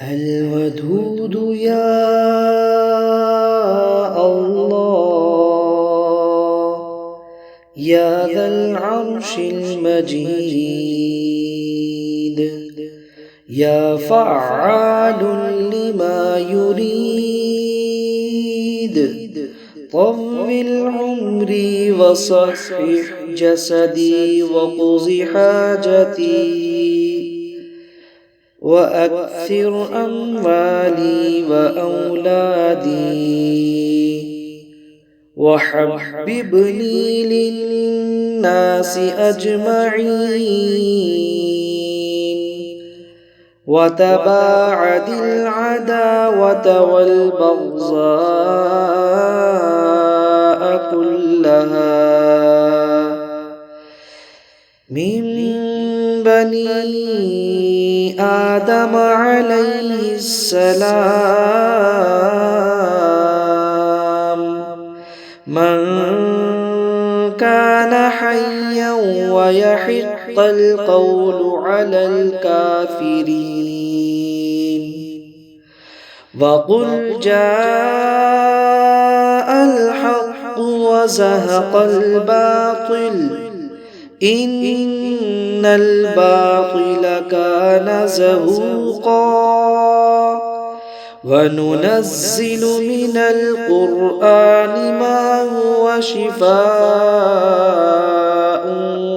الودود يا الله يا ذا العرش المجيد يا فعال لما يريد طول عمري وصحح جسدي وقض حاجتي وأكثر أموالي وأولادي وحببني للناس أجمعين وتباعد العداوة والبغضاء كلها من بني آدم عليه السلام من كان حيا ويحق القول على الكافرين وقل جاء الحق وزهق الباطل إن الباطل كان زهوقا وننزل من القرآن ما هو شفاء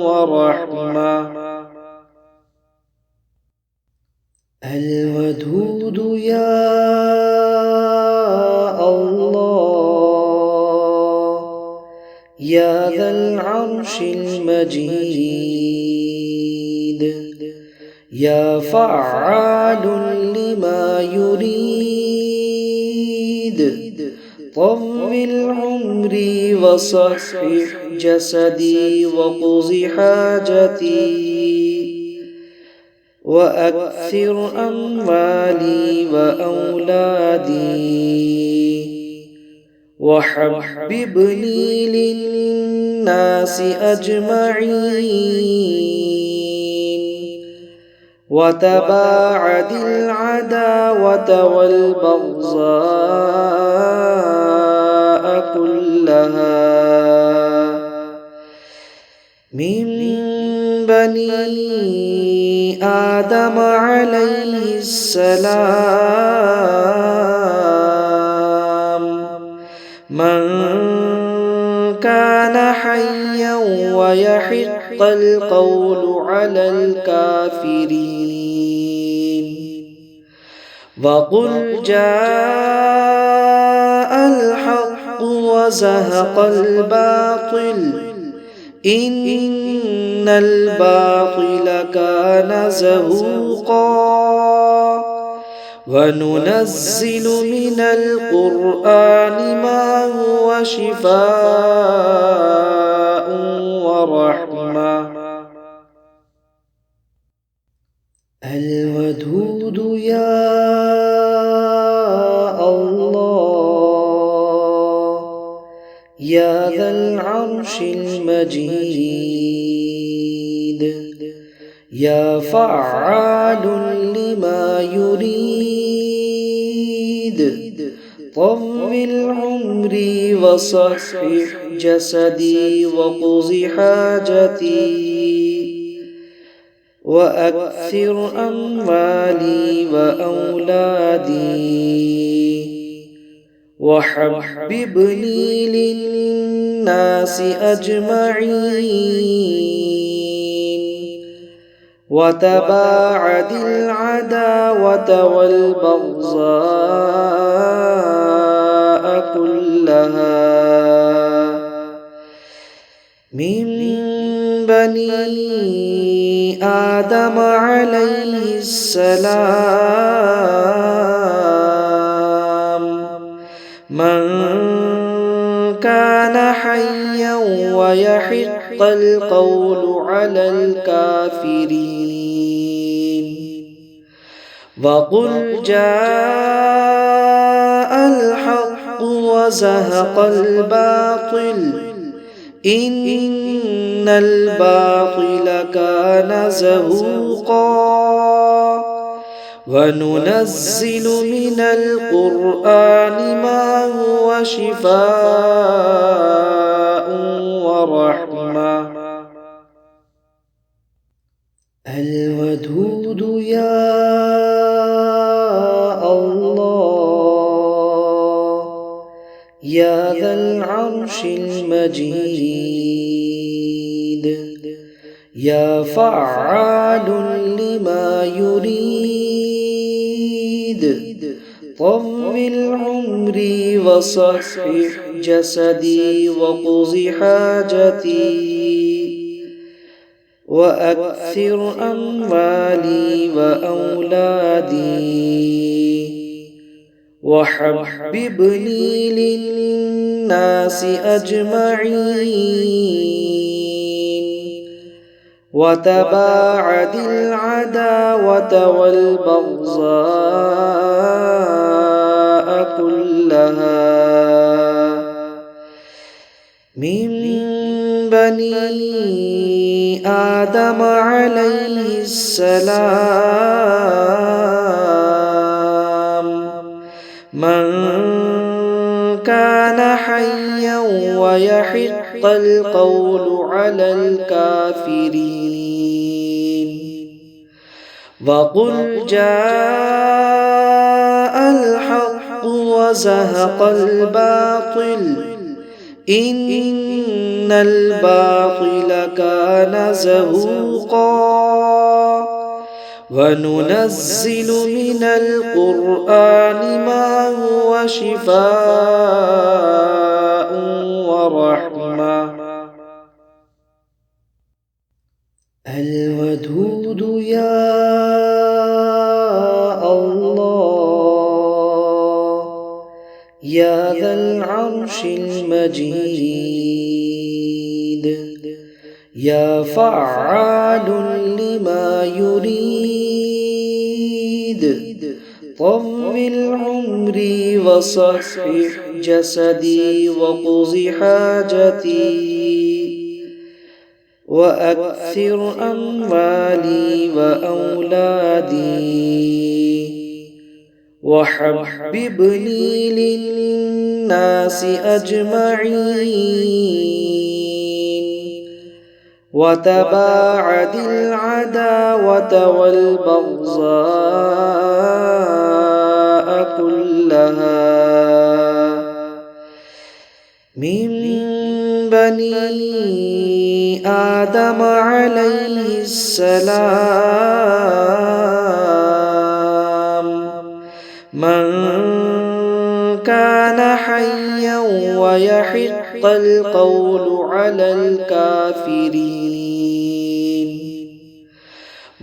ورحمة. الودود يا الله يا ذا العرش المجيد يا فعال لما يريد طول عمري وصحح جسدي وقض حاجتي وأكثر أموالي وأولادي وحببني للناس أجمعين وتباعد العداوة والبغضاء كلها من بني آدم عليه السلام من كان حيا ويحق القول على الكافرين وقل جاء الحق وزهق الباطل إن الباطل كان زهوقا وننزل من القرآن ما هو شفاء ورحمة. الودود يا الله يا ذا العرش المجيد يا فعال لما يريد طول عمري وصحح جسدي وقض حاجتي وأكثر أموالي وأولادي وحببني للناس أجمعين وتباعد العداوة والبغضاء كلها من بني آدم عليه السلام من كان حيا ويحق القول على الكافرين وقل جاء الحق وزهق الباطل إن الباطل كان زهوقا وننزل من القرآن ما هو شفاء ورحمة. الودود يا الله يا ذا العرش المجيد، يا فعال لما يريد، طول عمري وصحح جسدي وقض حاجتي، وأكثر أموالي وأولادي، وحببني للناس أجمعين، وتباعد العداوة والبغضاء كلها من بني آدم عليه السلام، من كان حيا ويحق القول على الكافرين. وقل جاء الحق وزهق الباطل إن الباطل كان زهوقا. وننزل من القرآن ما هو شفاء ورحمة. الودود يا الله يا ذا العرش المجيد، يا فعال لما يريد، طول عمري وصحح جسدي وقض حاجتي، وأكثر أموالي وأولادي، وحببني للناس أجمعين، وتباعد العداوة والبغضاء كلها من بني آدم عليه السلام، من كان حيا ويحق القول على الكافرين.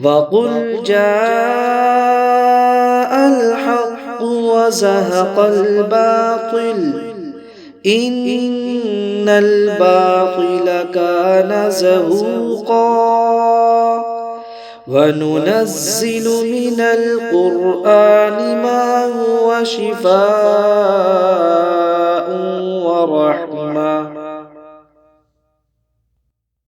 وقل جاء الحق وزهق الباطل إن الباطل كان زهوقا. وننزل من القرآن ما هو شفاء